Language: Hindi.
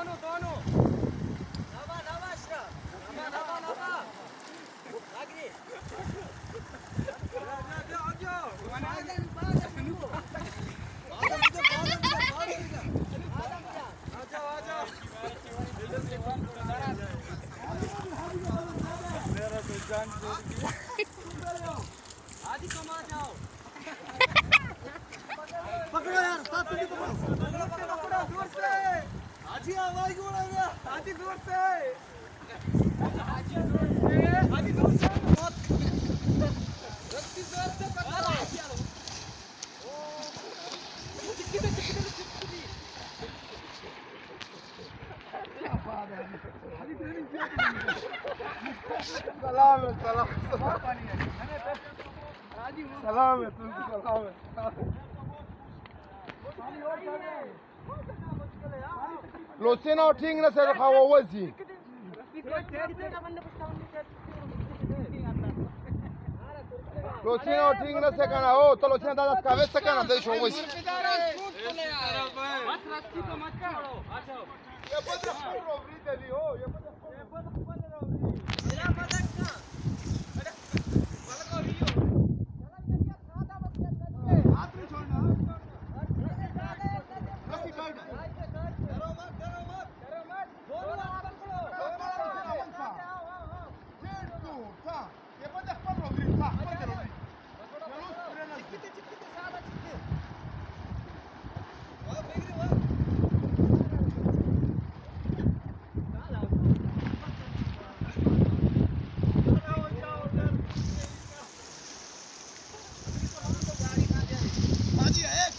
दोनों दोनों नवा नवा अशरफ नवा नवा नवा आगे आ जाओ आदि कमा जाओ पकड़ो यार साथ में तो पकड़ो दूर से आजी आवाज बोला गया आजी दूर से आजी दूर से बहुत रत्ती जोर से पकड़ो ओ चिक्की सलाम सलाम सलाम है तुमको सलाम है Lucina o ting na se raka wawazi. Lucina o ting na se kana o to Lucina da das cabeça kana deixa wawazi. ये बदर फुल रोवरी दली हो ये बदर फुल रोवरी मेरा बदर का अरे बदर को रियो चला जल्दी खादा मत कर हाथ में छोड़ना रस्सी काट करो मत दोनों आगे बढ़ो जेड टू सा ये बदर फुल रोवरी सा बदर रोवरी चिक्की सादा चिक्की वाह बेगरी वाह Haji hai